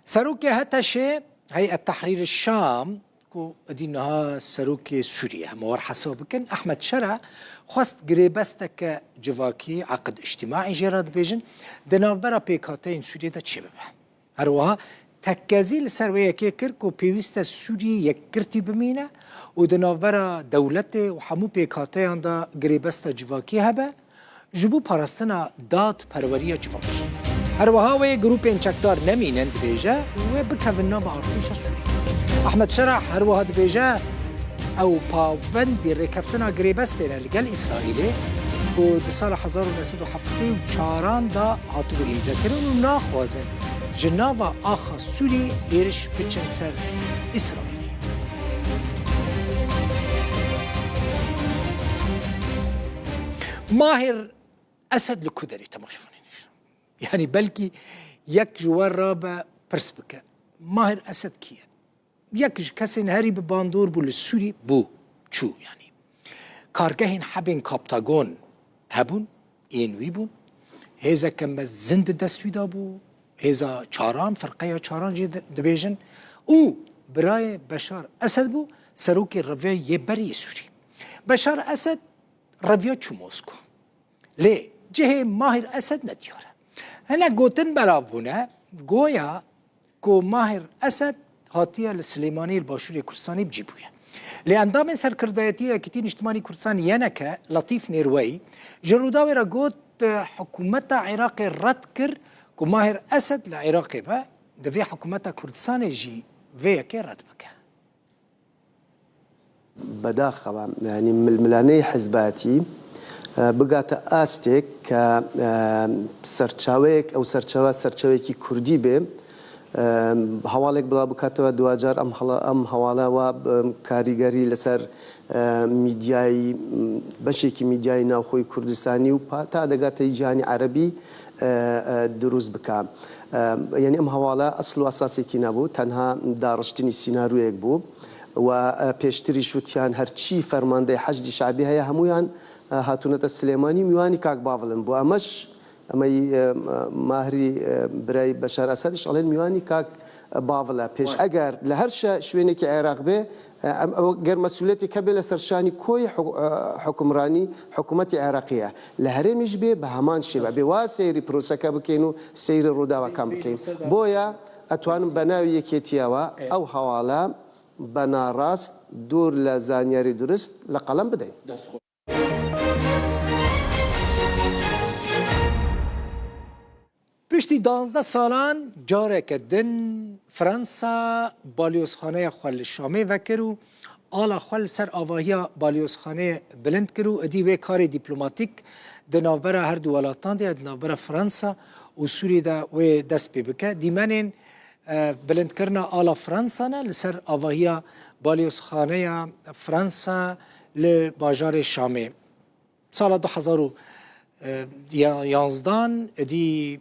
سروك هتشي هيئة تحرير الشام كو دينها سروك سوريا مور حساب بكن أحمد شرع خواست قريبستك جواكي عقد اجتماعي جيراد بيجن دنابرا بيكاتين سوريا دا تشبه هروها تكازي لسروية كيكر كو بيويستا سوريا يكرتي بمينة ودنابرا دولته وحمو بيكاتين دا قريبستا جواكي هبا جبو پاراستنا داد پروریا جواکی هروها و گروپ انچکدار نمینند بیجا و بکونا با ارتش سوری احمد شرع هروها بیجا او پابندی رکفتنا گریبستنا لگل اسرائیلی و در سال 1974 دا هاتو امضا کردن و ناخوازن جناب آخا سوری ایرش بچن سر اسرائیل. ماهر أسد لكودري تماشفونينش يعني بلكي يك جوار رابع برسبكة ماهر أسد كيا يك كسين هاري بباندور بو للسوري بو شو يعني كارجهين حبين كابتاغون هبون ينويبون هذا كم زند دستويدا بو هذا چاران فرقية چاران جي دبيجن او براي بشار أسد بو سروكي رفيا يبري سوري بشار أسد رفيا چو موسكو ليه جهه ماهر أسد ندياره هنا قوتن بلابونه قويا كو ماهر أسد هاتيه لسليماني الباشوري كردستاني بجيبويا لأندام سركردايتيه كتين اجتماعي كردستاني ينكا لطيف نيروي جروداوي را قوت حكومة عراقي رد كر كو ماهر أسد لعراقي با دفي حكومة كردستاني جي فيا كي رد بكا بداخل يعني من الملاني حزباتي بقات آستك سرچاويك أو سرچاويكي كردي به حوالك بلا بكاتوا دواجار أم حوالا و كاريگري لسر ميدياي بشيكي ميدياي ناوخوي كردستاني و تا دقات جهاني عربي دروز بكا يعني أم حوالا أصل وأساسي كي نابو تنها دارشتني سيناريويك بو و پیشتری شوتیان هرچی فرمانده حشد شعبی هیا همویان هاتونت السليماني میوانی کاک باولن بو امش امی ماهری برای بشار اسد شغلین میوانی کاک باولا پیش اگر لهرش شوینه کی عراق به غير مسؤوليتي كبل سرشاني كوي حكمراني حكومة عراقية لهرم يجبي بهمان شبه بواسير بروسكا بكينو سير الرودا وكام بكين بويا اتوان بناوي كيتياوا او حوالا بنا راست دور لزانياري درست لقلم بدأي پشتی 12 سالان جارک دن فرانسا بالیوزخانه خوال شامه وکرو آلا خوال سر آواهیا بالیوزخانه بلند کرو ادی وی کار دیپلماتیک دنابر هر دو ولاتان دی دنابر فرانسا و سوری دا و دست پی بکه دیمنین بلند کرنا آلا فرانسا نه لسر آواهیا بالیوزخانه فرانسا لباجار شامه سال 2011 ادی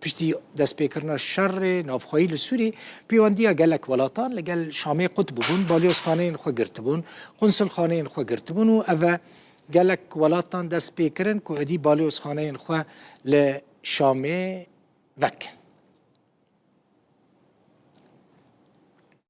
پشتی دست پیکرنا شر نافخوایی لسوری پیواندیا گلک ولاتان لگل شامی قطب بون بالیوز خانه خو گرت بون قنصل خانه خو گرت بون و اوه گلک ولاتان دست پیکرن که ادی بالیوز خانه خو لشامی وک